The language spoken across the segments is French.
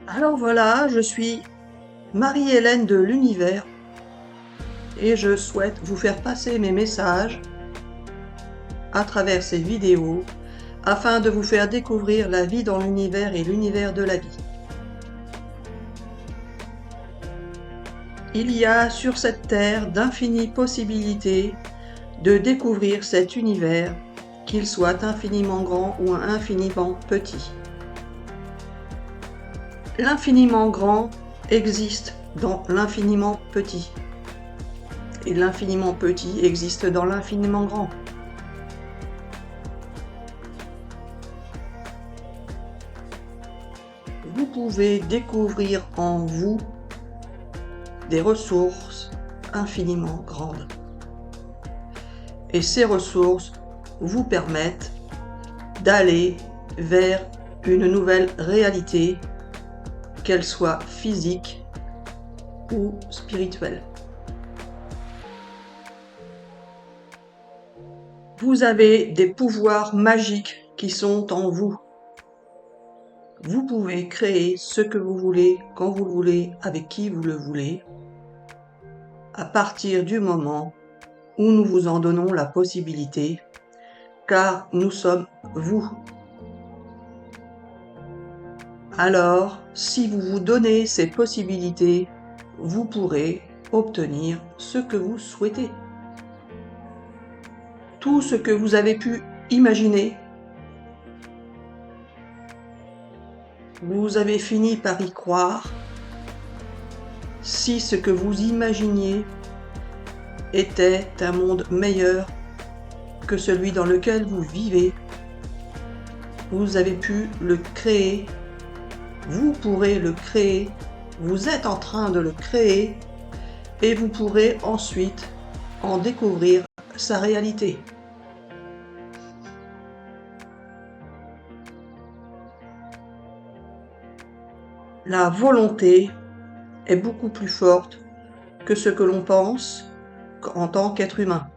Alors voilà, je suis Marie-Hélène de l'Univers et je souhaite vous faire passer mes messages à travers ces vidéos afin de vous faire découvrir la vie dans l'univers et l'univers de la vie. Il y a sur cette terre d'infinies possibilités de découvrir cet univers, qu'il soit infiniment grand ou infiniment petit. L'infiniment grand existe dans l'infiniment petit. Et l'infiniment petit existe dans l'infiniment grand. Vous pouvez découvrir en vous des ressources infiniment grandes. Et ces ressources vous permettent d'aller vers une nouvelle réalité, qu'elle soit physique ou spirituelle. Vous avez des pouvoirs magiques qui sont en vous. Vous pouvez créer ce que vous voulez, quand vous le voulez, avec qui vous le voulez, à partir du moment où nous vous en donnons la possibilité, car nous sommes vous. Alors, si vous vous donnez ces possibilités, vous pourrez obtenir ce que vous souhaitez. Tout ce que vous avez pu imaginer, vous avez fini par y croire. Si ce que vous imaginiez était un monde meilleur que celui dans lequel vous vivez, vous avez pu le créer, vous pourrez le créer, vous êtes en train de le créer et vous pourrez ensuite en découvrir sa réalité. La volonté est beaucoup plus forte que ce que l'on pense en tant qu'être humain.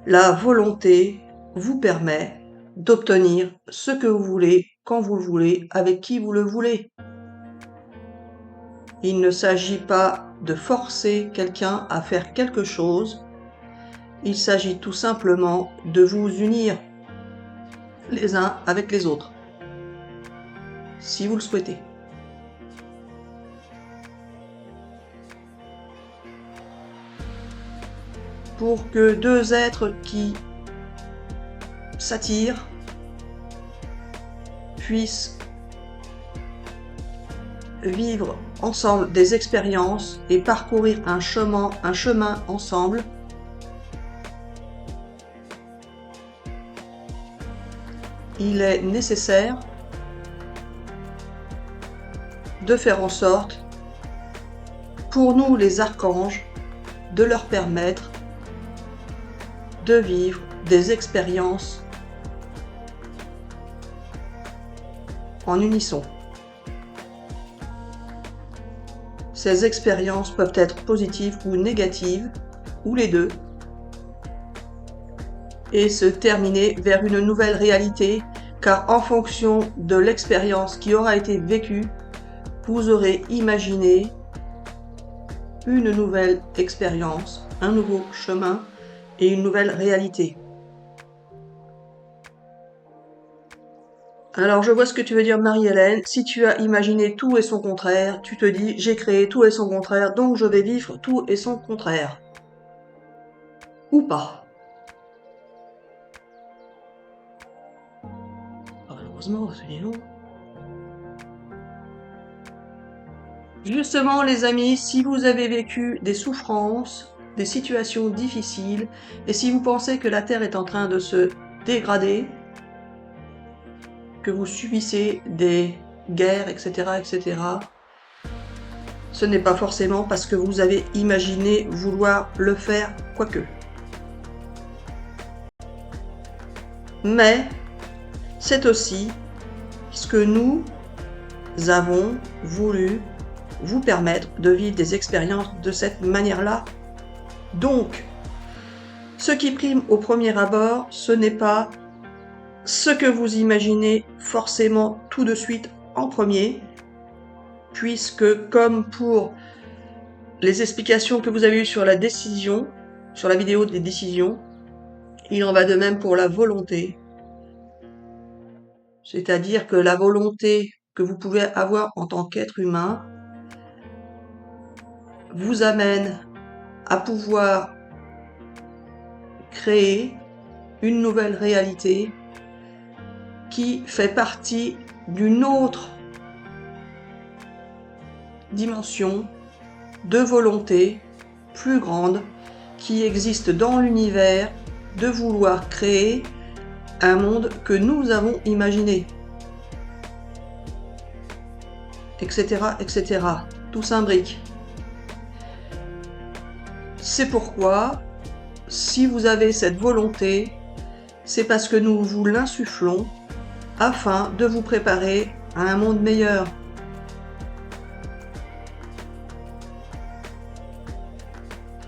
La volonté vous permet d'obtenir ce que vous voulez, quand vous le voulez, avec qui vous le voulez. Il ne s'agit pas de forcer quelqu'un à faire quelque chose, il s'agit tout simplement de vous unir les uns avec les autres, si vous le souhaitez. Pour que deux êtres qui s'attirent puissent vivre ensemble des expériences et parcourir un chemin ensemble, il est nécessaire de faire en sorte, pour nous les archanges, de leur permettre de vivre des expériences en unisson. Ces expériences peuvent être positives ou négatives, ou les deux, et se terminer vers une nouvelle réalité, car en fonction de l'expérience qui aura été vécue, vous aurez imaginé une nouvelle expérience, un nouveau chemin et une nouvelle réalité. Alors je vois ce que tu veux dire, Marie-Hélène. Si tu as imaginé tout et son contraire, tu te dis j'ai créé tout et son contraire, donc je vais vivre tout et son contraire. Ou pas. Malheureusement, c'est long. Justement, les amis, si vous avez vécu des souffrances, des situations difficiles, et si vous pensez que la Terre est en train de se dégrader, que vous subissez des guerres, etc., etc., ce n'est pas forcément parce que vous avez imaginé vouloir le faire, quoique. Mais c'est aussi ce que nous avons voulu vous permettre de vivre des expériences de cette manière-là. Donc, ce qui prime au premier abord, ce n'est pas ce que vous imaginez forcément tout de suite en premier, puisque comme pour les explications que vous avez eues sur la décision, sur la vidéo des décisions, il en va de même pour la volonté. C'est-à-dire que la volonté que vous pouvez avoir en tant qu'être humain vous amène à pouvoir créer une nouvelle réalité qui fait partie d'une autre dimension de volonté plus grande qui existe dans l'univers de vouloir créer un monde que nous avons imaginé, etc., etc. Tout s'imbrique. C'est pourquoi, si vous avez cette volonté, c'est parce que nous vous l'insufflons afin de vous préparer à un monde meilleur.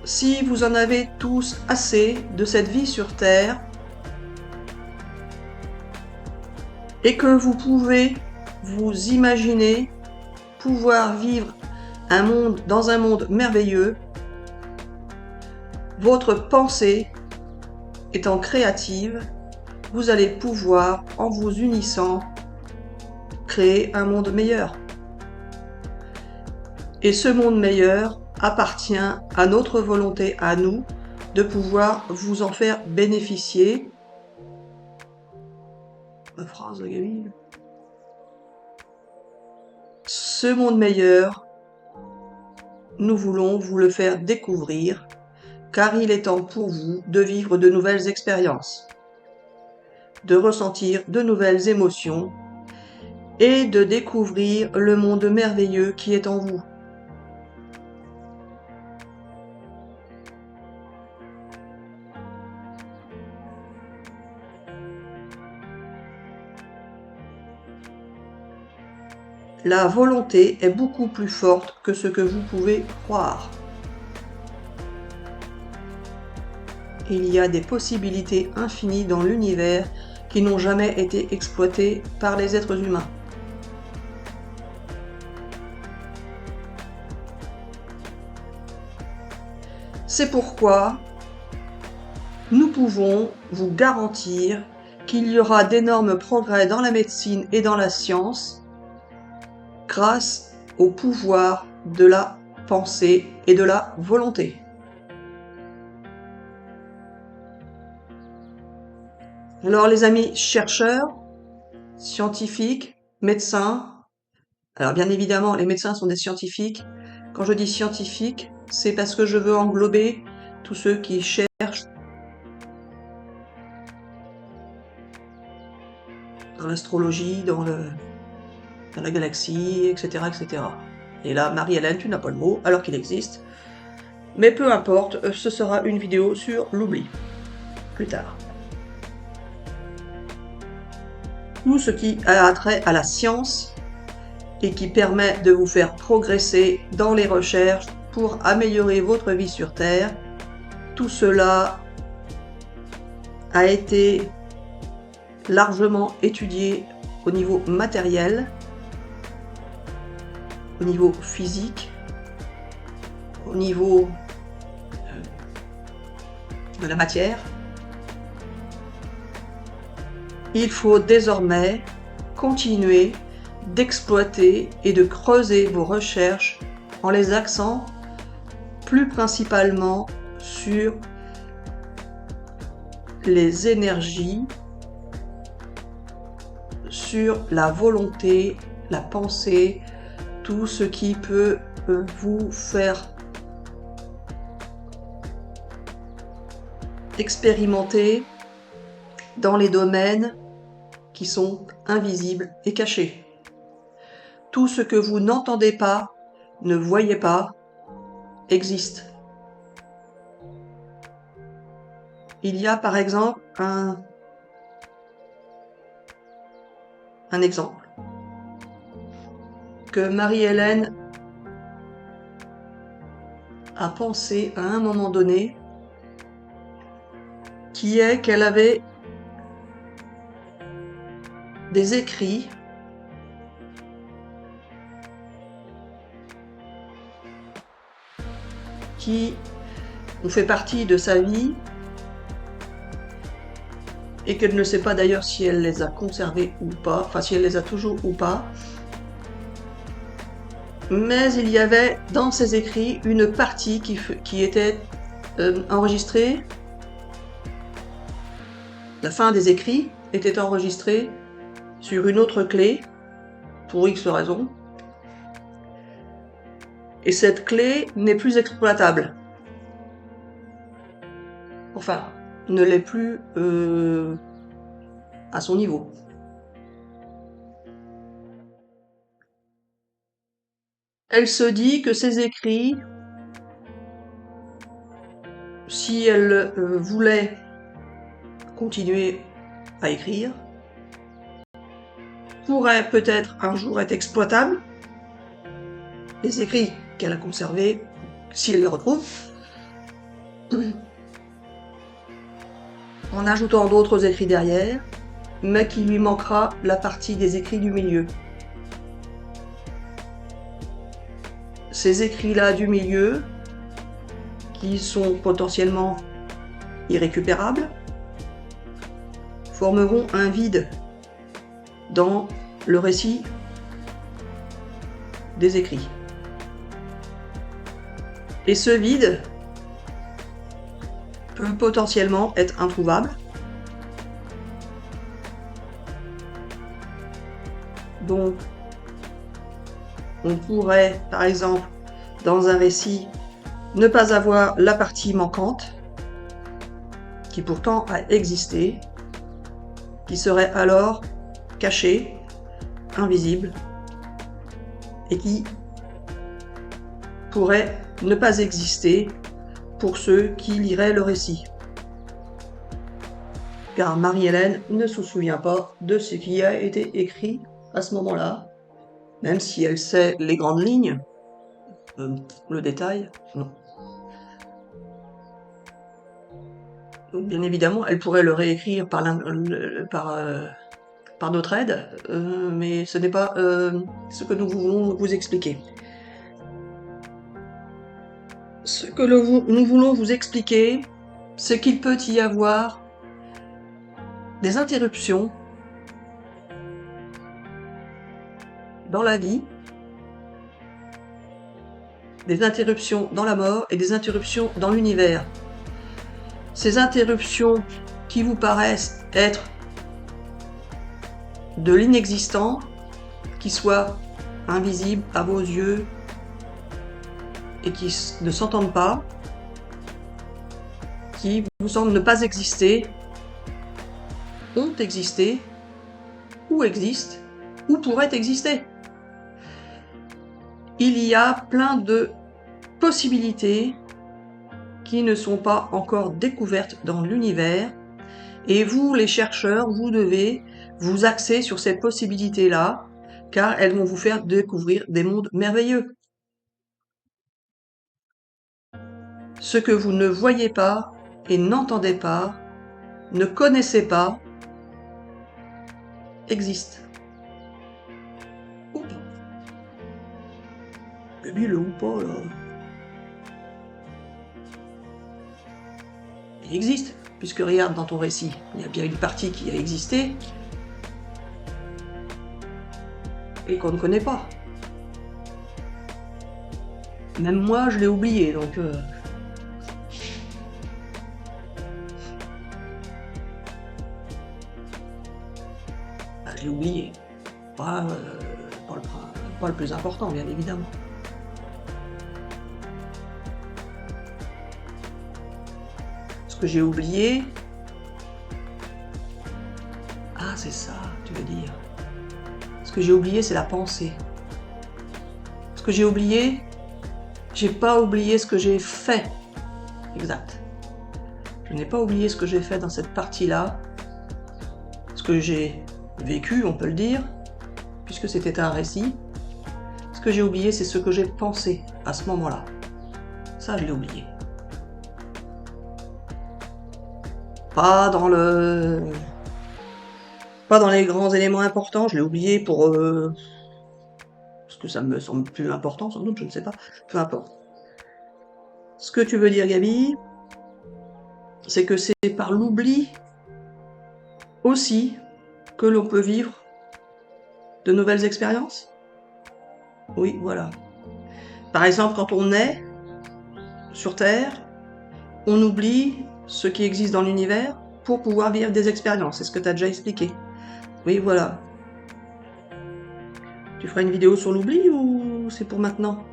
Si vous en avez tous assez de cette vie sur Terre et que vous pouvez vous imaginer pouvoir vivre dans un monde merveilleux, votre pensée étant créative, vous allez pouvoir, en vous unissant, créer un monde meilleur. Et ce monde meilleur appartient à notre volonté, à nous, de pouvoir vous en faire bénéficier. Ma phrase de gamine. Ce monde meilleur, nous voulons vous le faire découvrir, car il est temps pour vous de vivre de nouvelles expériences, de ressentir de nouvelles émotions et de découvrir le monde merveilleux qui est en vous. La volonté est beaucoup plus forte que ce que vous pouvez croire. Il y a des possibilités infinies dans l'univers qui n'ont jamais été exploitées par les êtres humains. C'est pourquoi nous pouvons vous garantir qu'il y aura d'énormes progrès dans la médecine et dans la science grâce au pouvoir de la pensée et de la volonté. Alors les amis chercheurs, scientifiques, médecins, alors bien évidemment les médecins sont des scientifiques. Quand je dis scientifiques, c'est parce que je veux englober tous ceux qui cherchent dans l'astrologie, dans la galaxie, etc., etc. Et là, Marie-Hélène, tu n'as pas le mot, alors qu'il existe. Mais peu importe, ce sera une vidéo sur l'oubli, plus tard. Tout ce qui a trait à la science et qui permet de vous faire progresser dans les recherches pour améliorer votre vie sur Terre, tout cela a été largement étudié au niveau matériel, au niveau physique, au niveau de la matière. Il faut désormais continuer d'exploiter et de creuser vos recherches en les axant plus principalement sur les énergies, sur la volonté, la pensée, tout ce qui peut vous faire expérimenter dans les domaines qui sont invisibles et cachés. Tout ce que vous n'entendez pas, ne voyez pas, existe. Il y a par exemple un exemple que Marie-Hélène a pensé à un moment donné, qui est qu'elle avait des écrits qui ont fait partie de sa vie et qu'elle ne sait pas d'ailleurs si elle les a conservés ou pas, enfin si elle les a toujours ou pas. Mais il y avait dans ses écrits une partie qui était enregistrée. La fin des écrits était enregistrée sur une autre clé, pour X raisons. Et cette clé n'est plus exploitable. Enfin, ne l'est plus à son niveau. Elle se dit que ces écrits, si elle voulait continuer à écrire, pourraient peut-être un jour être exploitables. Les écrits qu'elle a conservés, si elle les retrouve, en ajoutant d'autres écrits derrière, mais qu'il lui manquera la partie des écrits du milieu. Ces écrits-là du milieu, qui sont potentiellement irrécupérables, formeront un vide dans le récit des écrits. Et ce vide peut potentiellement être introuvable. Donc, on pourrait, par exemple, dans un récit, ne pas avoir la partie manquante, qui pourtant a existé, qui serait alors cachée, invisible, et qui pourrait ne pas exister pour ceux qui liraient le récit. Car Marie-Hélène ne se souvient pas de ce qui a été écrit à ce moment-là, même si elle sait les grandes lignes, le détail, non. Donc, bien évidemment, elle pourrait le réécrire par notre aide, mais ce n'est pas ce que nous voulons vous expliquer. Ce que nous voulons vous expliquer, c'est qu'il peut y avoir des interruptions dans la vie, des interruptions dans la mort et des interruptions dans l'univers. Ces interruptions qui vous paraissent être de l'inexistant, qui soient invisibles à vos yeux et qui ne s'entendent pas, qui vous semblent ne pas exister, ont existé, ou existent, ou pourraient exister. Il y a plein de possibilités qui ne sont pas encore découvertes dans l'univers, et vous, les chercheurs, vous devez vous axer sur ces possibilités-là, car elles vont vous faire découvrir des mondes merveilleux. Ce que vous ne voyez pas et n'entendez pas, ne connaissez pas, existe. Ou pas. Débile ou pas, là. Il existe, puisque regarde dans ton récit, il y a bien une partie qui a existé et qu'on ne connaît pas. Même moi, je l'ai oublié, donc... je l'ai oublié. Pas le plus important, bien évidemment. Ce que j'ai oublié... Ah, c'est ça, tu veux dire. Ce que j'ai oublié, c'est la pensée. Ce que j'ai oublié, j'ai pas oublié ce que j'ai fait. Exact. Je n'ai pas oublié ce que j'ai fait dans cette partie-là. Ce que j'ai vécu, on peut le dire, puisque c'était un récit. Ce que j'ai oublié, c'est ce que j'ai pensé à ce moment-là. Ça, je l'ai oublié. Pas dans les grands éléments importants, je l'ai oublié pour... parce que ça me semble plus important, sans doute, je ne sais pas. Peu importe. Ce que tu veux dire, Gabi, c'est que c'est par l'oubli aussi que l'on peut vivre de nouvelles expériences? Oui, voilà. Par exemple, quand on est sur Terre, on oublie ce qui existe dans l'univers pour pouvoir vivre des expériences. C'est ce que tu as déjà expliqué. Oui, voilà. Tu feras une vidéo sur l'oubli ou c'est pour maintenant?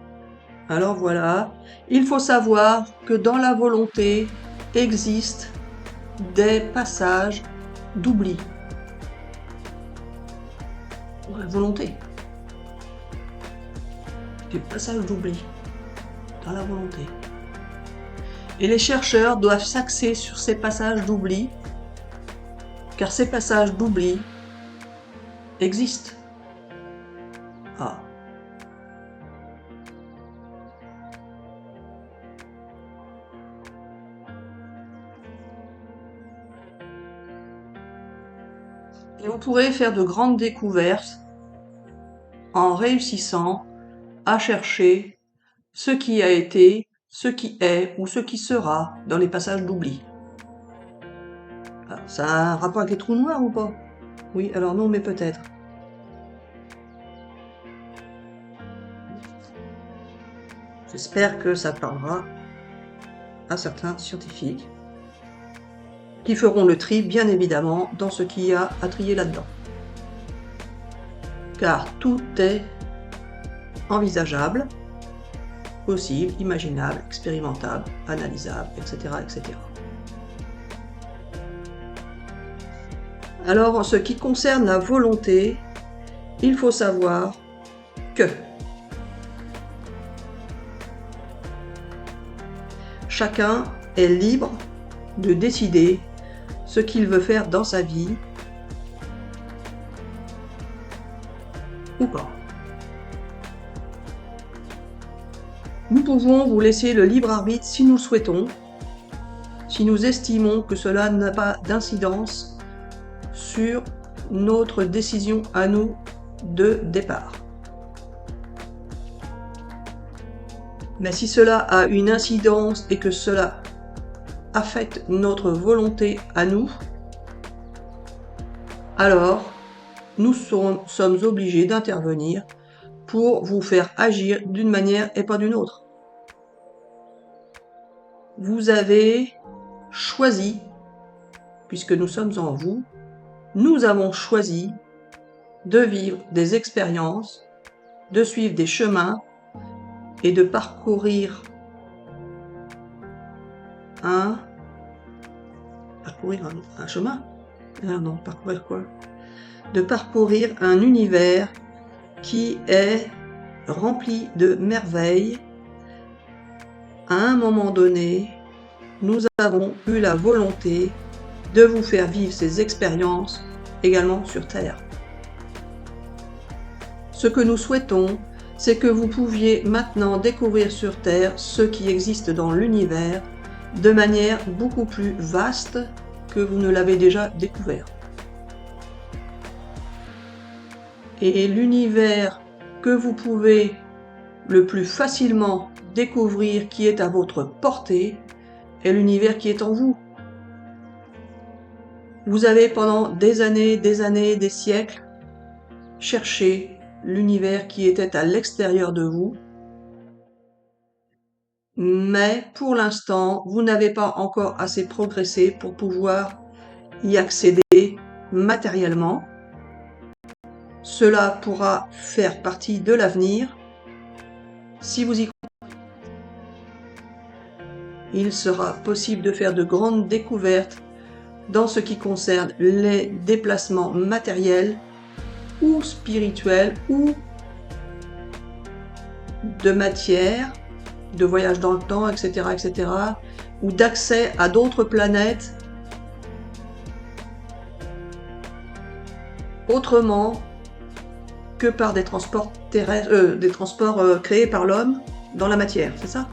Alors voilà, il faut savoir que dans la volonté existent des passages d'oubli. La volonté. Des passages d'oubli dans la volonté. Et les chercheurs doivent s'axer sur ces passages d'oubli, car ces passages d'oubli existent. Ah. Et vous pourrez faire de grandes découvertes en réussissant à chercher ce qui a été, ce qui est ou ce qui sera dans les passages d'oubli. Ça a un rapport avec les trous noirs ou pas? Oui, alors non, mais peut-être. J'espère que ça parlera à certains scientifiques qui feront le tri, bien évidemment, dans ce qu'il y a à trier là-dedans. Car tout est envisageable, possible, imaginable, expérimentable, analysable, etc., etc. Alors, en ce qui concerne la volonté, il faut savoir que chacun est libre de décider ce qu'il veut faire dans sa vie ou pas. Nous pouvons vous laisser le libre arbitre si nous le souhaitons, si nous estimons que cela n'a pas d'incidence sur notre décision à nous de départ. Mais si cela a une incidence et que cela affecte notre volonté à nous, alors nous sommes obligés d'intervenir pour vous faire agir d'une manière et pas d'une autre. Vous avez choisi, puisque nous sommes en vous, nous avons choisi de vivre des expériences, de suivre des chemins et de parcourir un chemin? Non, parcourir quoi? De parcourir un univers qui est rempli de merveilles. À un moment donné, nous avons eu la volonté de vous faire vivre ces expériences également sur Terre. Ce que nous souhaitons, c'est que vous pouviez maintenant découvrir sur Terre ce qui existe dans l'univers de manière beaucoup plus vaste que vous ne l'avez déjà découvert. Et l'univers que vous pouvez le plus facilement découvrir, qui est à votre portée, est l'univers qui est en vous. Vous avez pendant des années, des siècles, cherché l'univers qui était à l'extérieur de vous, mais pour l'instant, vous n'avez pas encore assez progressé pour pouvoir y accéder matériellement. Cela pourra faire partie de l'avenir. Si vous y croyez, il sera possible de faire de grandes découvertes dans ce qui concerne les déplacements matériels ou spirituels ou de matière, de voyage dans le temps, etc., etc., ou d'accès à d'autres planètes autrement que par des transports terrestres, des transports créés par l'homme dans la matière, c'est ça?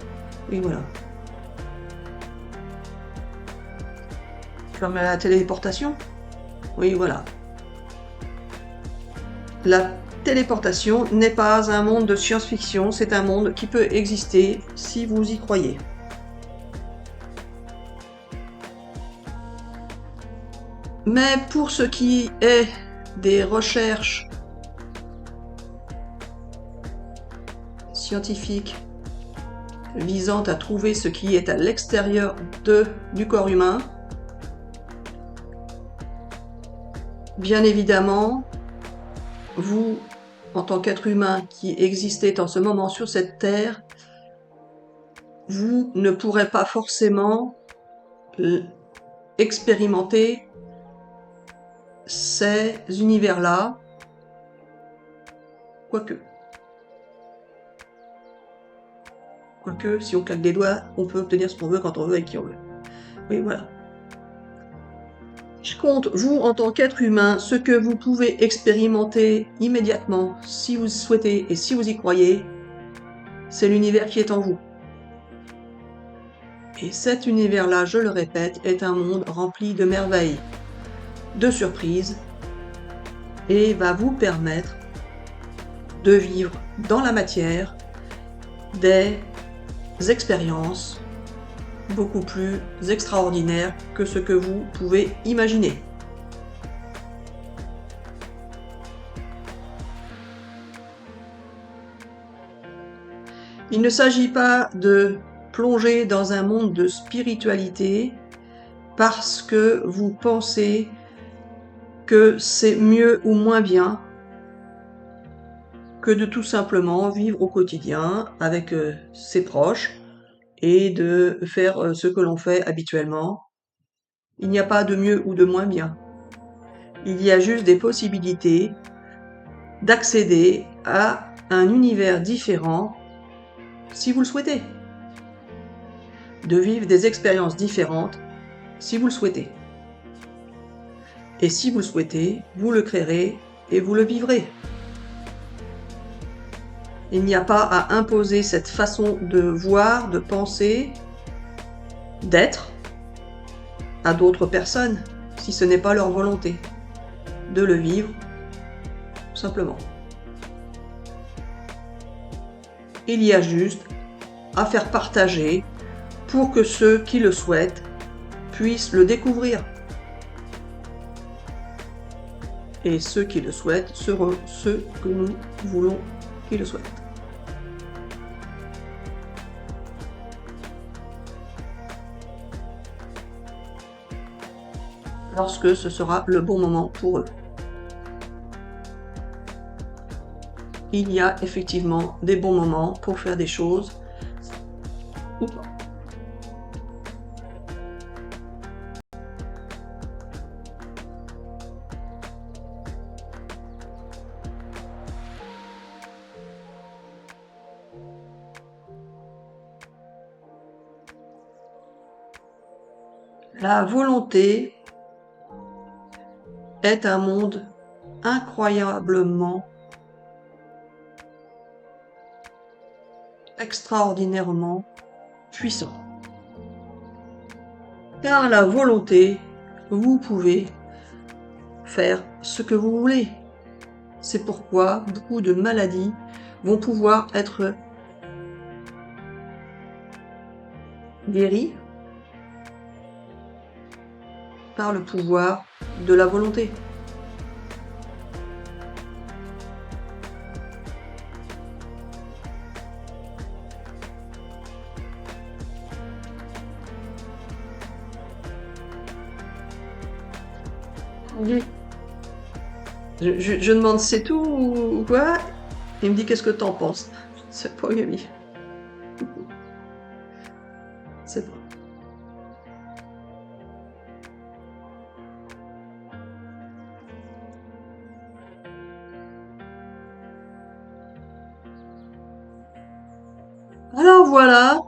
Oui, voilà. Comme la téléportation? Oui, voilà. La téléportation n'est pas un monde de science-fiction, c'est un monde qui peut exister si vous y croyez. Mais pour ce qui est des recherches scientifiques visant à trouver ce qui est à l'extérieur du corps humain, bien évidemment, vous, en tant qu'être humain qui existez en ce moment sur cette terre, vous ne pourrez pas forcément expérimenter ces univers-là, quoique, si on claque des doigts, on peut obtenir ce qu'on veut quand on veut et qui on veut. Oui, voilà. Je compte, vous, en tant qu'être humain, ce que vous pouvez expérimenter immédiatement, si vous souhaitez et si vous y croyez, c'est l'univers qui est en vous. Et cet univers-là, je le répète, est un monde rempli de merveilles, de surprises, et va vous permettre de vivre dans la matière des expériences beaucoup plus extraordinaires que ce que vous pouvez imaginer. Il ne s'agit pas de plonger dans un monde de spiritualité parce que vous pensez que c'est mieux ou moins bien que de tout simplement vivre au quotidien avec ses proches et de faire ce que l'on fait habituellement. Il n'y a pas de mieux ou de moins bien. Il y a juste des possibilités d'accéder à un univers différent si vous le souhaitez. De vivre des expériences différentes si vous le souhaitez. Et si vous le souhaitez, vous le créerez et vous le vivrez. Il n'y a pas à imposer cette façon de voir, de penser, d'être à d'autres personnes, si ce n'est pas leur volonté de le vivre, simplement. Il y a juste à faire partager pour que ceux qui le souhaitent puissent le découvrir. Et ceux qui le souhaitent seront ceux que nous voulons qu'ils le souhaitent. Lorsque ce sera le bon moment pour eux. Il y a effectivement des bons moments pour faire des choses ou pas. La volonté est un monde incroyablement, extraordinairement puissant. Car la volonté, vous pouvez faire ce que vous voulez. C'est pourquoi beaucoup de maladies vont pouvoir être guéries par le pouvoir de la volonté. Je demande c'est tout ou quoi? Il me dit qu'est-ce que t'en penses? C'est pas Gabi. C'est pas. Alors voilà,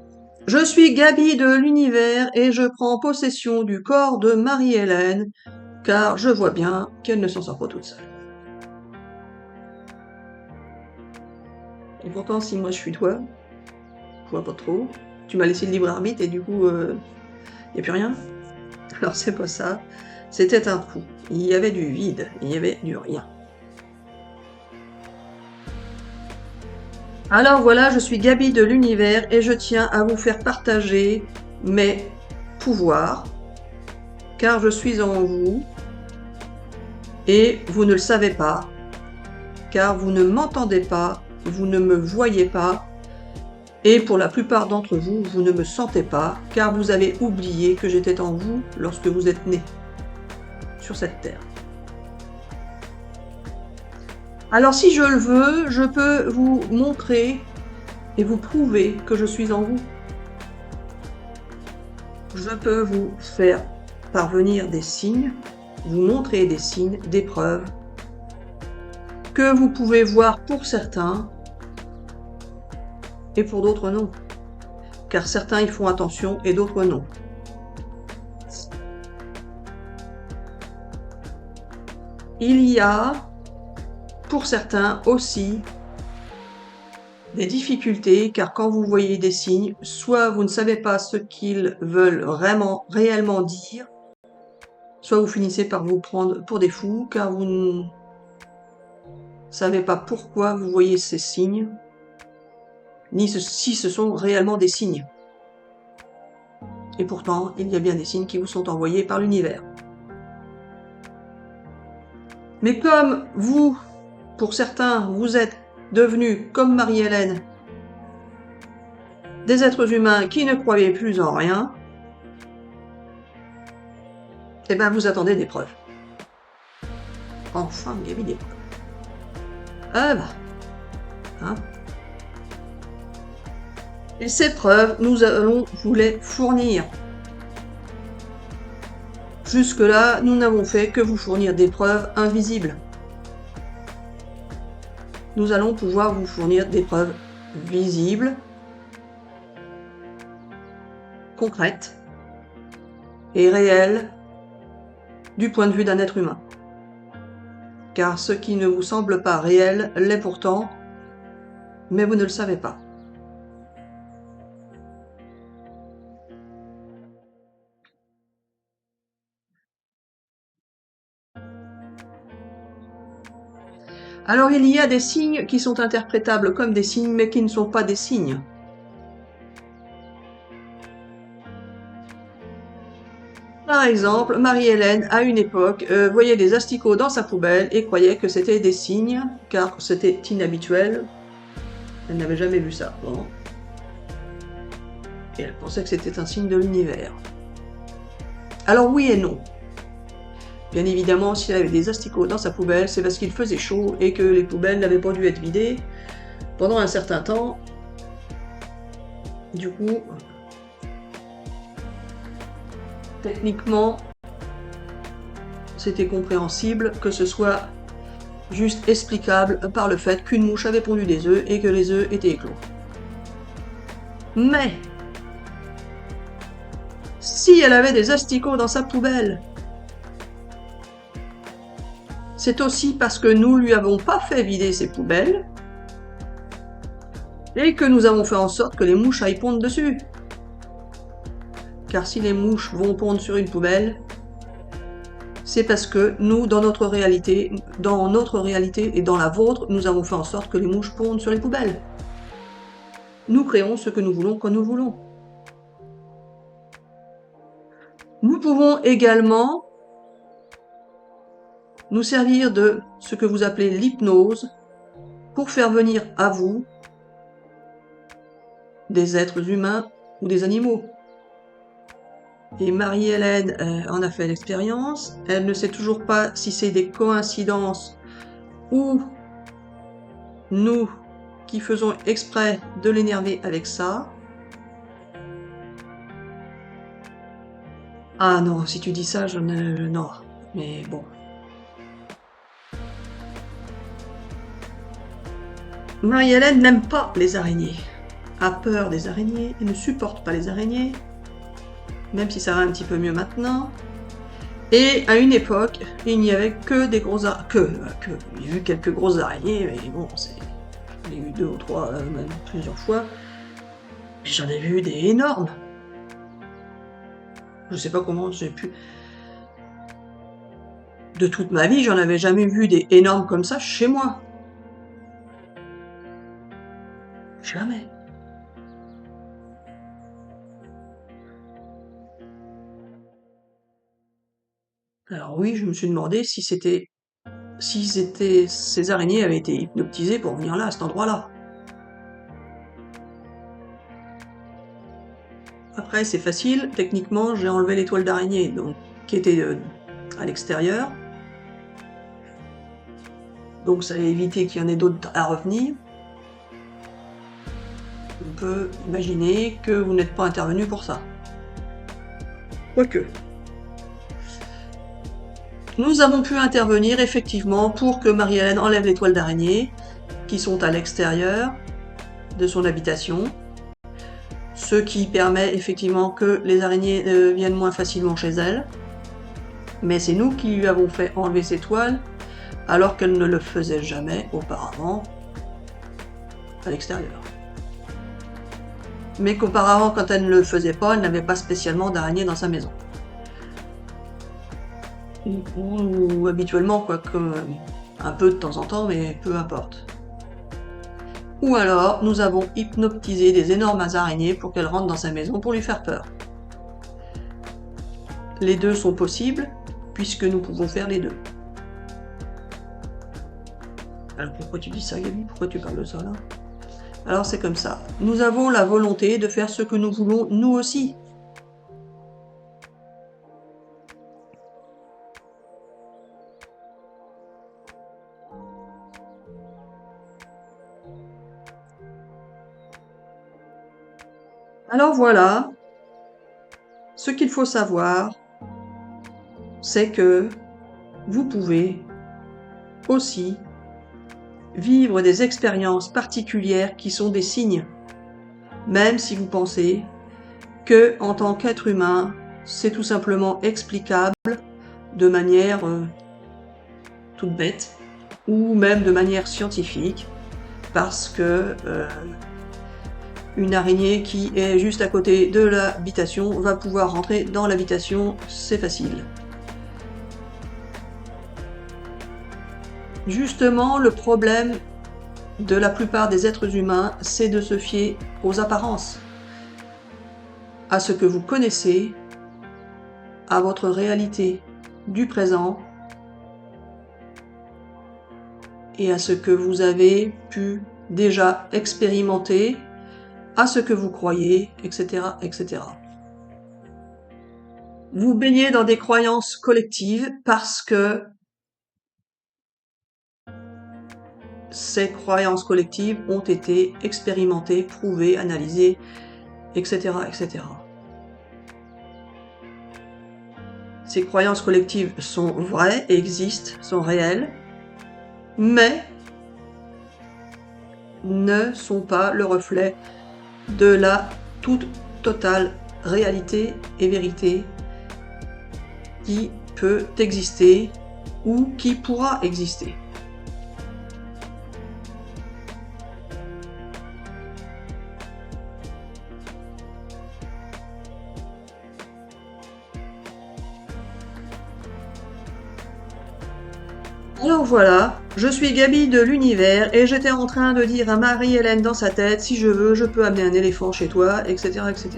je suis Gabi de l'univers et je prends possession du corps de Marie-Hélène, car je vois bien qu'elle ne s'en sort pas toute seule. Et pourtant, si moi je suis toi, je vois pas trop, tu m'as laissé le libre arbitre et du coup, y a plus rien. Alors c'est pas ça, c'était un trou. Il y avait du vide, il y avait du rien. Alors voilà, je suis Gabi de l'univers et je tiens à vous faire partager mes pouvoirs, car je suis en vous Et vous ne le savez pas, car vous ne m'entendez pas, vous ne me voyez pas, et pour la plupart d'entre vous, vous ne me sentez pas, car vous avez oublié que j'étais en vous lorsque vous êtes nés sur cette terre. Alors si je le veux, je peux vous montrer et vous prouver que je suis en vous. Je peux vous faire parvenir des signes, vous montrer des signes, des preuves, que vous pouvez voir pour certains et pour d'autres non. Car certains y font attention et d'autres non. Il y a, pour certains aussi, des difficultés, car quand vous voyez des signes, soit vous ne savez pas ce qu'ils veulent réellement dire, soit vous finissez par vous prendre pour des fous, car vous ne savez pas pourquoi vous voyez ces signes, ni si ce sont réellement des signes. Et pourtant, il y a bien des signes qui vous sont envoyés par l'univers. Mais comme vous, pour certains, vous êtes devenus, comme Marie-Hélène, des êtres humains qui ne croyaient plus en rien, eh bien vous attendez des preuves. Enfin, il y avait des preuves. Ah bah, hein. Et ces preuves, nous allons vous les fournir. Jusque-là, nous n'avons fait que vous fournir des preuves invisibles. Nous allons pouvoir vous fournir des preuves visibles, concrètes et réelles du point de vue d'un être humain. Car ce qui ne vous semble pas réel l'est pourtant, mais vous ne le savez pas. Alors il y a des signes qui sont interprétables comme des signes, mais qui ne sont pas des signes. Par exemple, Marie-Hélène, à une époque, voyait des asticots dans sa poubelle et croyait que c'était des signes, car c'était inhabituel. Elle n'avait jamais vu ça avant. Et elle pensait que c'était un signe de l'univers. Alors oui et non. Bien évidemment, si elle avait des asticots dans sa poubelle, c'est parce qu'il faisait chaud et que les poubelles n'avaient pas dû être vidées pendant un certain temps. Du coup, techniquement, c'était compréhensible que ce soit juste explicable par le fait qu'une mouche avait pondu des œufs et que les œufs étaient éclos. Mais si elle avait des asticots dans sa poubelle, c'est aussi parce que nous lui avons pas fait vider ses poubelles et que nous avons fait en sorte que les mouches aillent pondre dessus. Car si les mouches vont pondre sur une poubelle, c'est parce que nous, dans notre réalité et dans la vôtre, nous avons fait en sorte que les mouches pondent sur les poubelles. Nous créons ce que nous voulons quand nous voulons. Nous pouvons également nous servir de ce que vous appelez l'hypnose pour faire venir à vous des êtres humains ou des animaux. Et Marie-Hélène en a fait l'expérience. Elle ne sait toujours pas si c'est des coïncidences ou nous qui faisons exprès de l'énerver avec ça. Ah non, si tu dis ça, non. Mais bon. Marie-Hélène n'aime pas les araignées. A peur des araignées et ne supporte pas les araignées. Même si ça va un petit peu mieux maintenant. Et à une époque, il n'y avait que des gros araignées. Il y a eu quelques grosses araignées, mais bon, j'en ai eu 2 ou 3, même plusieurs fois. J'en ai vu des énormes. Je sais pas comment j'ai pu. De toute ma vie, j'en avais jamais vu des énormes comme ça chez moi. Jamais. Alors oui, je me suis demandé si c'était si ces araignées avaient été hypnotisées pour venir là, à cet endroit-là. Après, c'est facile, techniquement, j'ai enlevé les toiles d'araignée, donc qui étaient à l'extérieur. Donc ça a évité qu'il y en ait d'autres à revenir. On peut imaginer que vous n'êtes pas intervenu pour ça. Quoique. Nous avons pu intervenir effectivement pour que Marie-Hélène enlève les toiles d'araignée qui sont à l'extérieur de son habitation, ce qui permet effectivement que les araignées viennent moins facilement chez elle. Mais c'est nous qui lui avons fait enlever ces toiles alors qu'elle ne le faisait jamais auparavant à l'extérieur. Mais qu'auparavant, quand elle ne le faisait pas, elle n'avait pas spécialement d'araignées dans sa maison. Ou habituellement, quoique un peu de temps en temps, mais peu importe. Ou alors, nous avons hypnotisé des énormes araignées pour qu'elles rentrent dans sa maison pour lui faire peur. Les deux sont possibles, puisque nous pouvons faire les deux. Alors pourquoi tu dis ça, Gaby? Pourquoi tu parles de ça, là? Alors c'est comme ça. Nous avons la volonté de faire ce que nous voulons, nous aussi. Alors voilà, ce qu'il faut savoir, c'est que vous pouvez aussi vivre des expériences particulières qui sont des signes, même si vous pensez que, en tant qu'être humain, c'est tout simplement explicable de manière toute bête, ou même de manière scientifique, parce que une araignée qui est juste à côté de l'habitation va pouvoir rentrer dans l'habitation, c'est facile. Justement, le problème de la plupart des êtres humains, c'est de se fier aux apparences, à ce que vous connaissez, à votre réalité du présent et à ce que vous avez pu déjà expérimenter, à ce que vous croyez, etc., etc. Vous baignez dans des croyances collectives parce que ces croyances collectives ont été expérimentées, prouvées, analysées, etc., etc. Ces croyances collectives sont vraies, existent, sont réelles, mais ne sont pas le reflet de la toute totale réalité et vérité qui peut exister ou qui pourra exister. Alors voilà, je suis Gaby de l'univers et j'étais en train de dire à Marie-Hélène dans sa tête, si je veux, je peux amener un éléphant chez toi, etc., etc.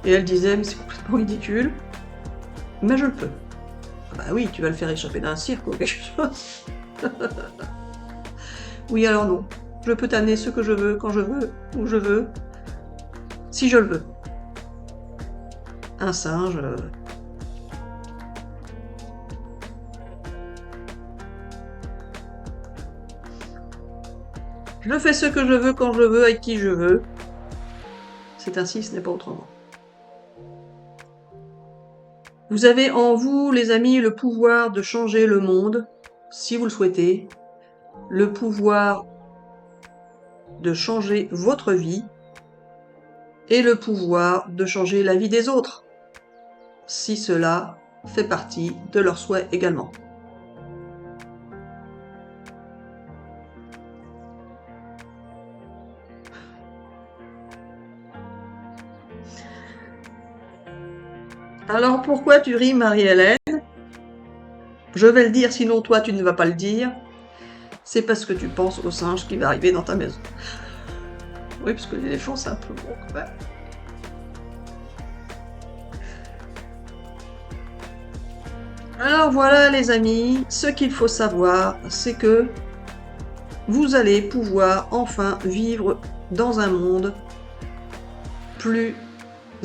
Et elle disait, mais c'est complètement ridicule, mais je le peux. Ah bah oui, tu vas le faire échapper d'un cirque ou quelque chose. Oui, alors non, je peux t'amener ce que je veux, quand je veux, où je veux, si je le veux. Un singe... Je fais ce que je veux, quand je veux, avec qui je veux. C'est ainsi, ce n'est pas autrement. Vous avez en vous, les amis, le pouvoir de changer le monde, si vous le souhaitez. Le pouvoir de changer votre vie. Et le pouvoir de changer la vie des autres, si cela fait partie de leurs souhaits également. Alors pourquoi tu ris, Marie-Hélène? Je vais le dire, sinon toi tu ne vas pas le dire. C'est parce que tu penses au singe qui va arriver dans ta maison. Oui, parce que l'éléphant c'est un peu gros quand même. Alors voilà les amis, ce qu'il faut savoir, c'est que vous allez pouvoir enfin vivre dans un monde plus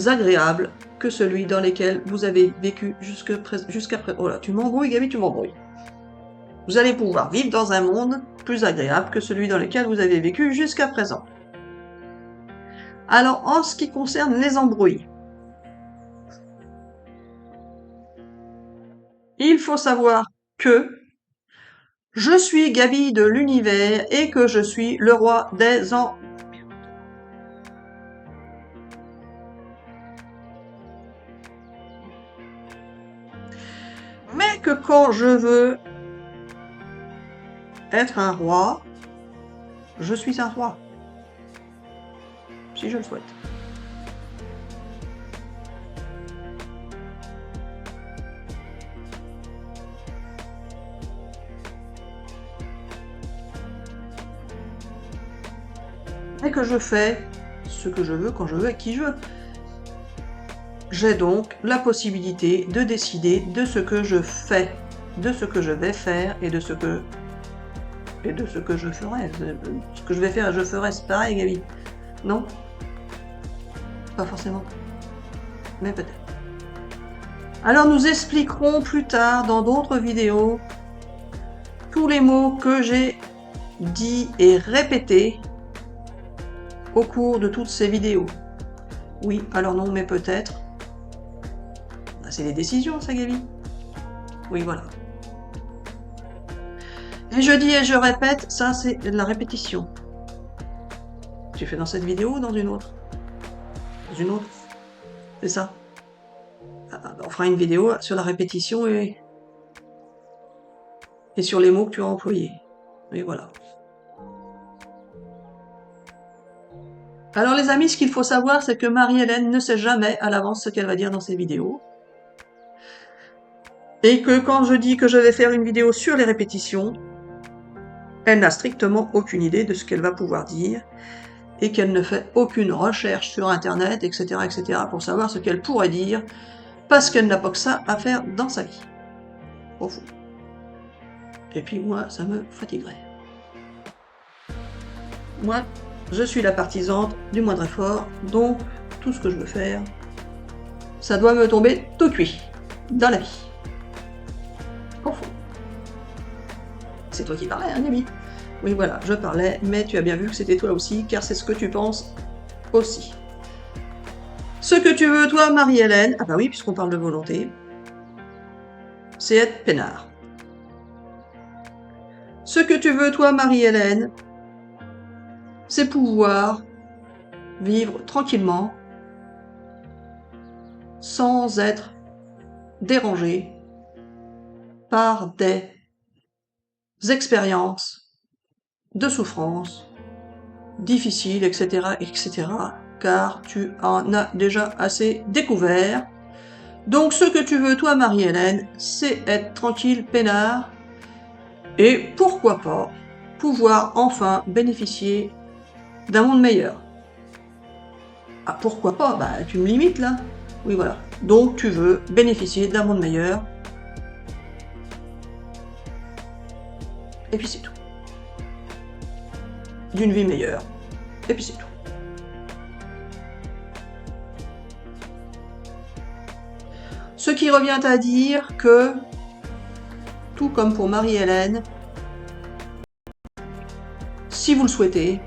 agréable que celui dans lequel vous avez vécu jusqu'à présent. Oh là, tu m'embrouilles Gabi, tu m'embrouilles. Vous allez pouvoir vivre dans un monde plus agréable que celui dans lequel vous avez vécu jusqu'à présent. Alors, en ce qui concerne les embrouilles, il faut savoir que je suis Gabi de l'univers et que je suis le roi des embrouilles. Mais que quand je veux être un roi, je suis un roi. Si je le souhaite. Et que je fais ce que je veux, quand je veux, avec qui je veux. J'ai donc la possibilité de décider de ce que je fais, de ce que je vais faire et de ce que je ferai. Ce que je vais faire et je ferai, c'est pareil, Gabi. Non? Pas forcément. Mais peut-être. Alors nous expliquerons plus tard dans d'autres vidéos tous les mots que j'ai dit et répétés au cours de toutes ces vidéos. Oui, alors non, mais peut-être. C'est des décisions, ça, Gabi. Oui, voilà. Et je dis et je répète, ça c'est de la répétition. J'ai fait dans cette vidéo ou dans une autre? Dans une autre? C'est ça. On fera une vidéo sur la répétition et sur les mots que tu as employés. Et voilà. Alors les amis, ce qu'il faut savoir, c'est que Marie-Hélène ne sait jamais à l'avance ce qu'elle va dire dans ses vidéos. Et que quand je dis que je vais faire une vidéo sur les répétitions, elle n'a strictement aucune idée de ce qu'elle va pouvoir dire et qu'elle ne fait aucune recherche sur internet, etc., etc., pour savoir ce qu'elle pourrait dire, parce qu'elle n'a pas que ça à faire dans sa vie. Au fond. Et puis moi, ça me fatiguerait. Moi, je suis la partisane du moindre effort, donc tout ce que je veux faire, ça doit me tomber tout cuit, dans la vie. Au fond. C'est toi qui parlais, hein, Gabi? Oui, voilà, je parlais, mais tu as bien vu que c'était toi aussi, car c'est ce que tu penses aussi. Ce que tu veux, toi, Marie-Hélène, ah bah oui, puisqu'on parle de volonté, c'est être peinard. Ce que tu veux, toi, Marie-Hélène, c'est pouvoir vivre tranquillement, sans être dérangé par des expériences de souffrance difficiles, etc., etc., car tu en as déjà assez découvert. Donc ce que tu veux, toi, Marie-Hélène, c'est être tranquille, peinard, et pourquoi pas pouvoir enfin bénéficier d'un monde meilleur. Ah, pourquoi pas? Bah, tu me limites là. Oui, voilà. Donc tu veux bénéficier d'un monde meilleur. Et puis c'est tout. D'une vie meilleure. Et puis c'est tout. Ce qui revient à dire que, tout comme pour Marie-Hélène, si vous le souhaitez,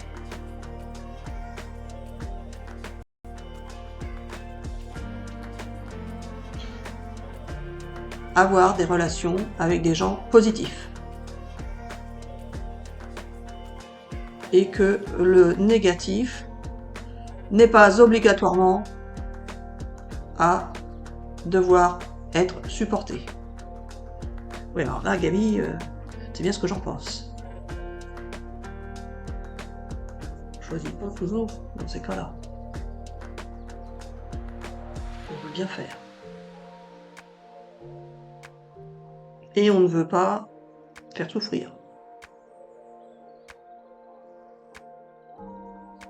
avoir des relations avec des gens positifs. Et que le négatif n'est pas obligatoirement à devoir être supporté. Oui, alors là, Gabi, c'est bien ce que j'en pense. Choisis pas toujours dans ces cas-là. On veut bien faire. Et on ne veut pas faire souffrir.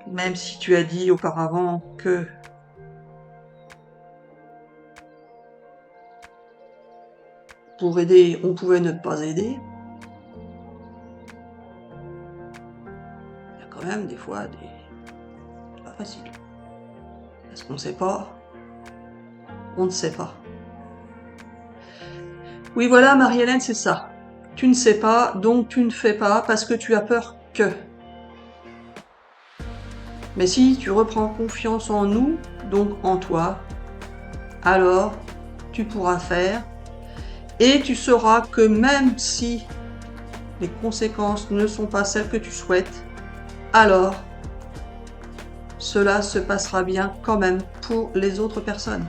Même si tu as dit auparavant que pour aider, on pouvait ne pas aider. Il y a quand même des fois des... C'est pas facile. Est-ce qu'on ne sait pas? On ne sait pas. Oui, voilà, Marie-Hélène, c'est ça. Tu ne sais pas, donc tu ne fais pas parce que tu as peur que. Mais si tu reprends confiance en nous, donc en toi, alors tu pourras faire et tu sauras que même si les conséquences ne sont pas celles que tu souhaites, alors cela se passera bien quand même pour les autres personnes.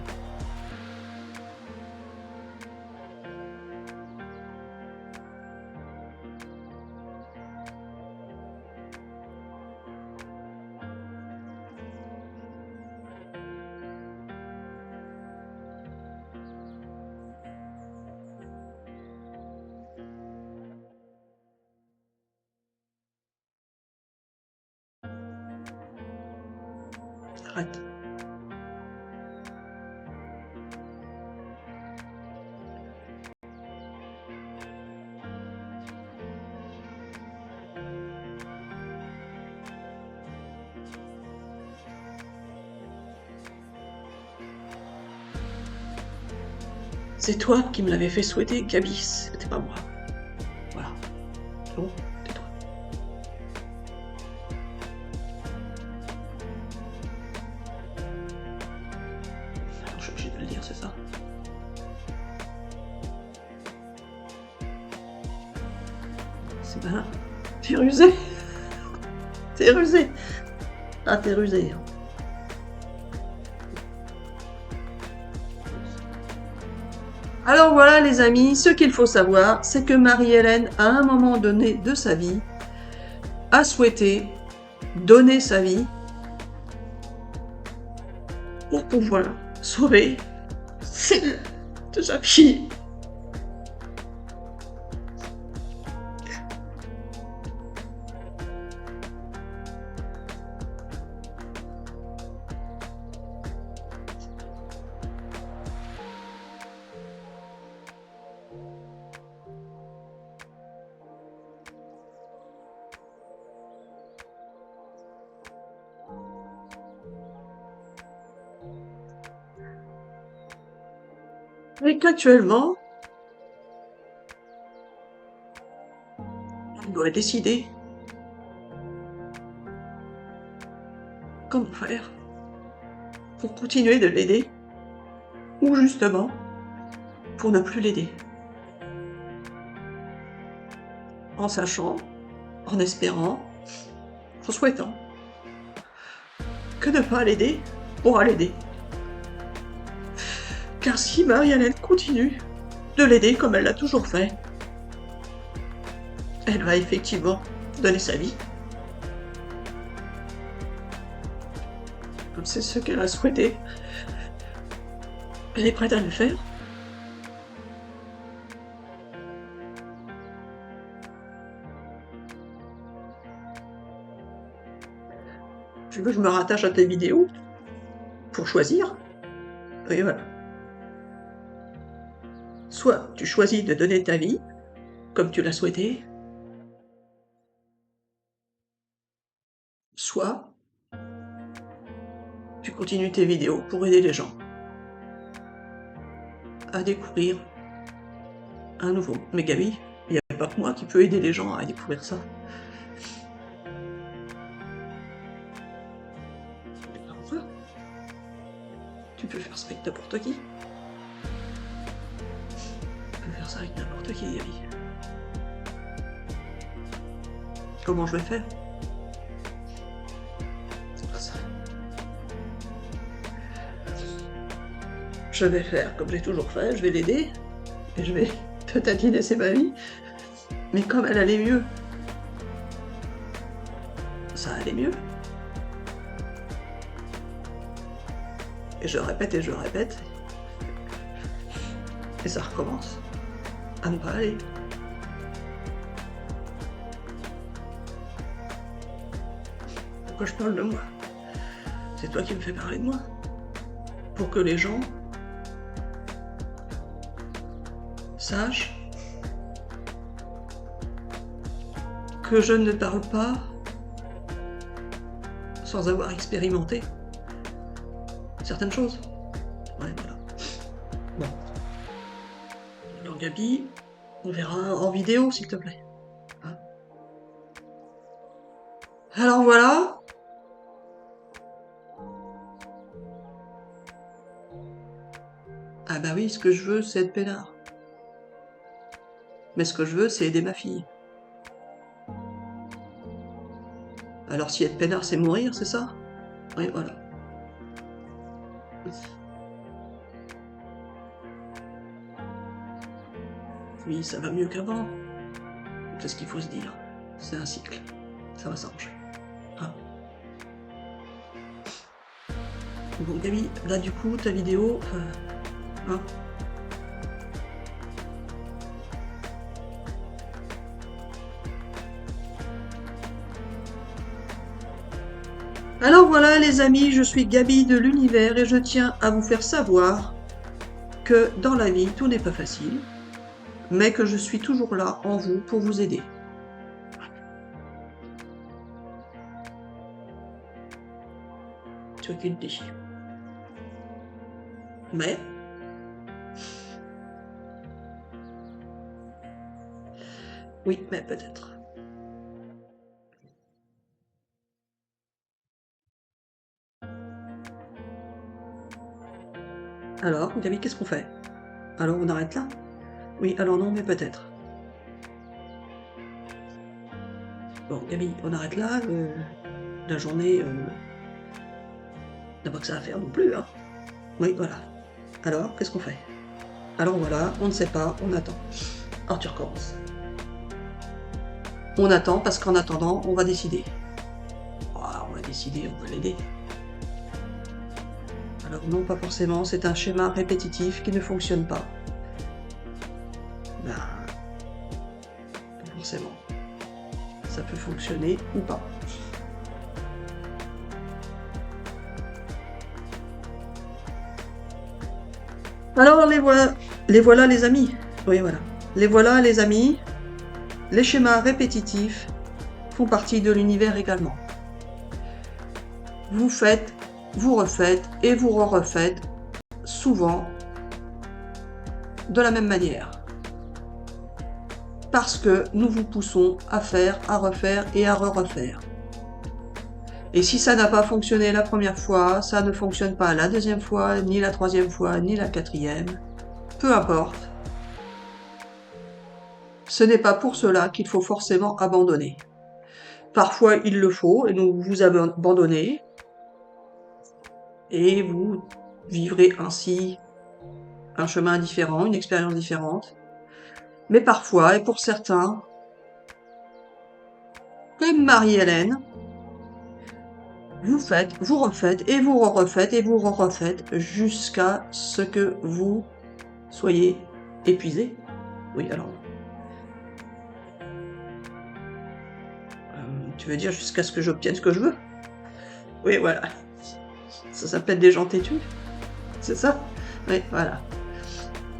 Arrête. C'est toi qui me l'avais fait souhaiter, Gabi, c'était pas moi. Voilà. Bon, tais-toi. Alors, je suis obligée de le dire, c'est ça? C'est malin. T'es rusé. T'es rusé. Ah, t'es rusé. Alors voilà les amis, ce qu'il faut savoir, c'est que Marie-Hélène, à un moment donné de sa vie, a souhaité donner sa vie pour pouvoir sauver celle de sa fille. Et qu'actuellement, elle doit décider comment faire pour continuer de l'aider ou justement pour ne plus l'aider. En sachant, en espérant, en souhaitant que ne pas l'aider pourra l'aider. Car si Marie-Hélène continue de l'aider comme elle l'a toujours fait, elle va effectivement donner sa vie. Comme c'est ce qu'elle a souhaité, elle est prête à le faire. Tu veux que je me rattache à tes vidéos pour choisir? Et voilà. Soit tu choisis de donner ta vie, comme tu l'as souhaité, soit tu continues tes vidéos pour aider les gens à découvrir un nouveau. Mais Gabi, il n'y a pas que moi qui peut aider les gens à découvrir ça. Tu peux faire ça avec n'importe qui. Tu peux faire ça avec n'importe qui, Gabi. Comment je vais faire? C'est pas ça. Je vais faire comme j'ai toujours fait, je vais l'aider, et je vais te tatiner ses vie. Mais comme elle allait mieux, ça allait mieux. Et je répète, et ça recommence à ne pas aller. Pourquoi je parle de moi? C'est toi qui me fais parler de moi. Pour que les gens sache que je ne parle pas sans avoir expérimenté certaines choses. Ouais, voilà. Bon. Alors Gabi, on verra en vidéo, s'il te plaît. Hein? Alors voilà. Ah bah oui, ce que je veux, c'est être peinard. Mais ce que je veux, c'est aider ma fille. Alors si être peinard, c'est mourir, c'est ça? Oui, voilà. Oui, ça va mieux qu'avant. C'est ce qu'il faut se dire. C'est un cycle. Ça va s'arranger. Hein? Bon, Gabi, là du coup, ta vidéo... hein? Alors voilà les amis, je suis Gabi de l'univers et je tiens à vous faire savoir que dans la vie, tout n'est pas facile, mais que je suis toujours là en vous pour vous aider. Tu vois qu'il dit. Mais... oui, mais peut-être. Alors, Gabi, qu'est-ce qu'on fait? Alors, on arrête là? Oui, alors non, mais peut-être. Bon, Gabi, on arrête là. La journée n'a pas que ça à faire non plus, hein. Oui, voilà. Alors, qu'est-ce qu'on fait? Alors voilà, on ne sait pas, on attend. Alors tu recommences. On attend parce qu'en attendant, on va décider. Oh, on va décider, on va l'aider. Alors non, pas forcément, c'est un schéma répétitif qui ne fonctionne pas. Ben, forcément. Ça peut fonctionner ou pas. Alors les voilà les amis. Oui, voilà. Les voilà les amis. Les schémas répétitifs font partie de l'univers également. Vous faites, vous refaites et vous refaites souvent de la même manière. Parce que nous vous poussons à faire, à refaire et à refaire. Et si ça n'a pas fonctionné la première fois, ça ne fonctionne pas la deuxième fois, ni la troisième fois, ni la quatrième. Peu importe. Ce n'est pas pour cela qu'il faut forcément abandonner. Parfois il le faut et nous vous abandonnez et vous vivrez ainsi un chemin différent, une expérience différente. Mais parfois, et pour certains, comme Marie-Hélène, vous faites, vous refaites et vous refaites et vous refaites jusqu'à ce que vous soyez épuisé. Oui, alors... tu veux dire jusqu'à ce que j'obtienne ce que je veux? Oui, voilà. Ça s'appelle des gens têtus. C'est ça? Oui, voilà.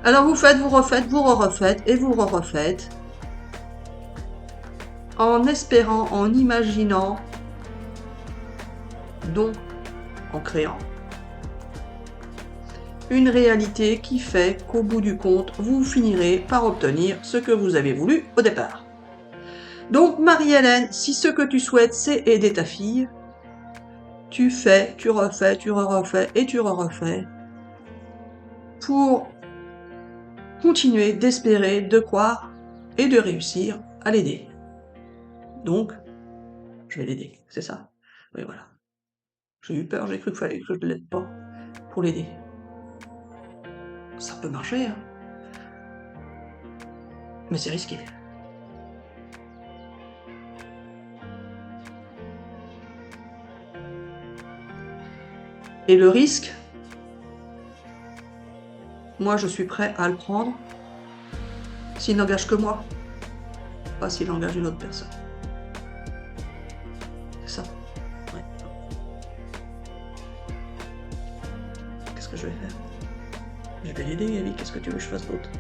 Alors vous faites, vous refaites, vous refaites et vous refaites en espérant, en imaginant, donc en créant une réalité qui fait qu'au bout du compte, vous finirez par obtenir ce que vous avez voulu au départ. Donc Marie-Hélène, si ce que tu souhaites c'est aider ta fille, tu fais, tu refais, tu refais et tu refais pour continuer d'espérer, de croire et de réussir à l'aider. Donc, je vais l'aider, c'est ça. Oui, voilà. J'ai eu peur, j'ai cru qu'il fallait que je ne l'aide pas pour l'aider. Ça peut marcher, hein. Mais c'est risqué. Et le risque, moi je suis prêt à le prendre s'il n'engage que moi, pas s'il engage une autre personne. C'est ça. Ouais. Qu'est-ce que je vais faire? Je vais l'aider, Gabi, qu'est-ce que tu veux que je fasse d'autre?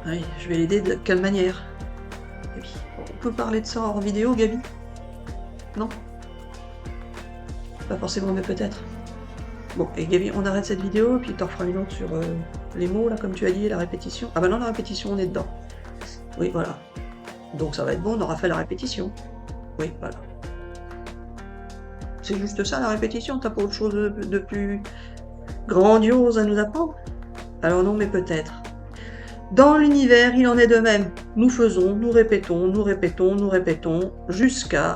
Oui, je vais l'aider de quelle manière? Gabi, on peut parler de ça en vidéo, Gabi? Non? Pas forcément, mais peut-être. Bon, et Gabi, on arrête cette vidéo, puis t'en feras une autre sur les mots, là, comme tu as dit, la répétition. Ah bah non, la répétition, on est dedans. Oui, voilà. Donc ça va être bon, on aura fait la répétition. Oui, voilà. C'est juste ça, la répétition? T'as pas autre chose de plus grandiose à nous apprendre? Alors non, mais peut-être. Dans l'univers, il en est de même. Nous faisons, nous répétons, nous répétons, nous répétons, jusqu'à,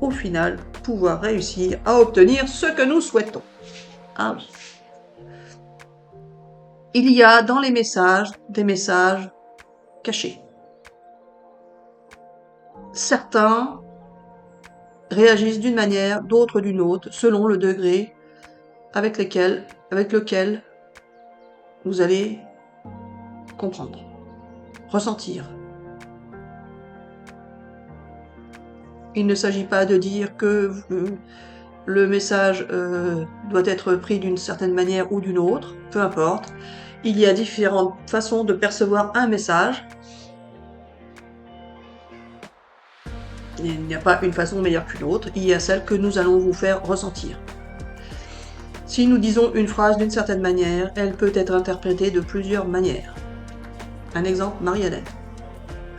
au final, pouvoir réussir à obtenir ce que nous souhaitons. Ah oui. Il y a dans les messages des messages cachés. Certains réagissent d'une manière, d'autres d'une autre, selon le degré avec lequel vous allez comprendre, ressentir. Il ne s'agit pas de dire que le message doit être pris d'une certaine manière ou d'une autre, peu importe. Il y a différentes façons de percevoir un message. Il n'y a pas une façon meilleure qu'une autre, il y a celle que nous allons vous faire ressentir. Si nous disons une phrase d'une certaine manière, elle peut être interprétée de plusieurs manières. Un exemple, Marie-Hélène.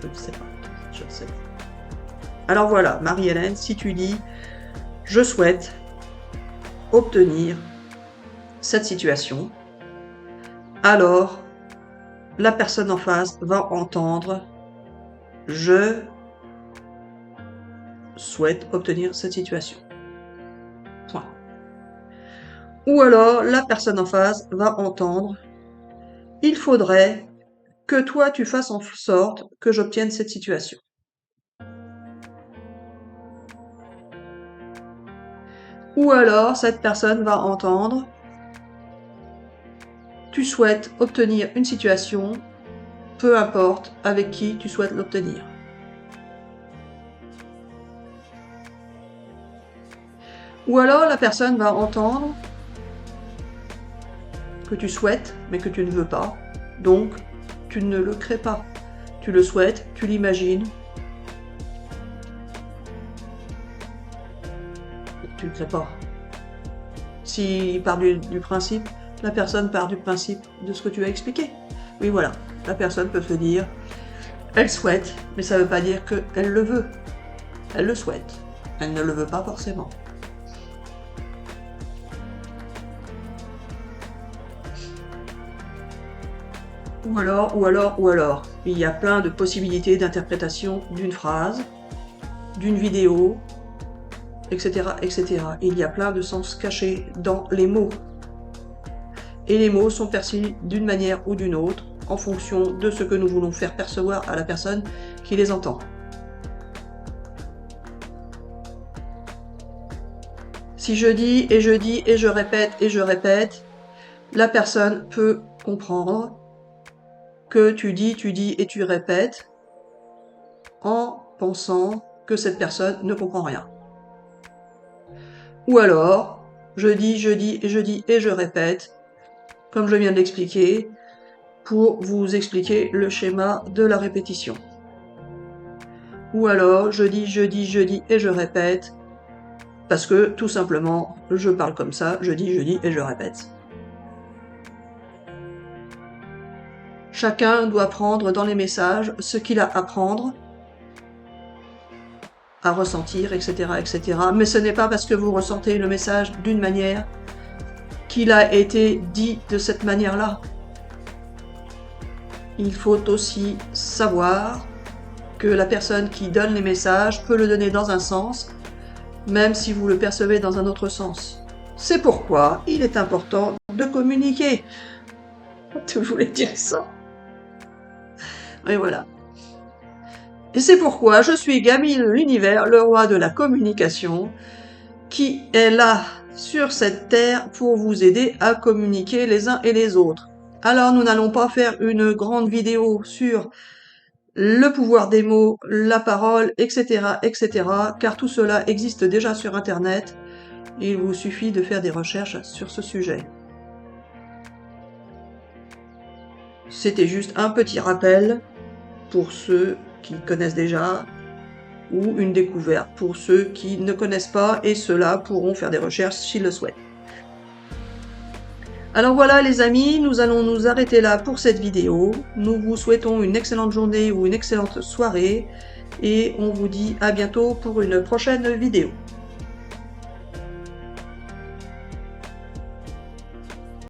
Je ne sais pas. Je ne sais pas. Alors voilà, Marie-Hélène, si tu dis « Je souhaite obtenir cette situation », alors la personne en face va entendre « Je souhaite obtenir cette situation ». Point. Ou alors la personne en face va entendre « Il faudrait que toi tu fasses en sorte que j'obtienne cette situation ». Ou alors cette personne va entendre « Tu souhaites obtenir une situation, peu importe avec qui tu souhaites l'obtenir ». Ou alors la personne va entendre que tu souhaites, mais que tu ne veux pas, donc tu ne le crées pas. Tu le souhaites, tu l'imagines, tu ne le crées pas. S'il part du principe, la personne part du principe de ce que tu as expliqué. Oui, voilà, la personne peut se dire, elle souhaite, mais ça ne veut pas dire qu'elle le veut. Elle le souhaite, elle ne le veut pas forcément. Ou alors, il y a plein de possibilités d'interprétation d'une phrase, d'une vidéo, etc., etc. Il y a plein de sens cachés dans les mots. Et les mots sont perçus d'une manière ou d'une autre, en fonction de ce que nous voulons faire percevoir à la personne qui les entend. Si je dis et je dis et je répète, la personne peut comprendre que tu dis et tu répètes en pensant que cette personne ne comprend rien. Ou alors, je dis et je répète, comme je viens de l'expliquer, pour vous expliquer le schéma de la répétition. Ou alors, je dis et je répète, parce que tout simplement, je parle comme ça, je dis et je répète. Chacun doit prendre dans les messages ce qu'il a à prendre, à ressentir, etc., etc. Mais ce n'est pas parce que vous ressentez le message d'une manière qu'il a été dit de cette manière-là. Il faut aussi savoir que la personne qui donne les messages peut le donner dans un sens, même si vous le percevez dans un autre sens. C'est pourquoi il est important de communiquer. Tu voulais dire ça? Et voilà. Et c'est pourquoi je suis Gabi de l'univers, le roi de la communication, qui est là sur cette terre pour vous aider à communiquer les uns et les autres. Alors nous n'allons pas faire une grande vidéo sur le pouvoir des mots, la parole, etc., etc., car tout cela existe déjà sur Internet. Il vous suffit de faire des recherches sur ce sujet. C'était juste un petit rappel pour ceux qui connaissent déjà, ou une découverte pour ceux qui ne connaissent pas, et ceux-là pourront faire des recherches s'ils le souhaitent. Alors voilà les amis, nous allons nous arrêter là pour cette vidéo. Nous vous souhaitons une excellente journée ou une excellente soirée, et on vous dit à bientôt pour une prochaine vidéo.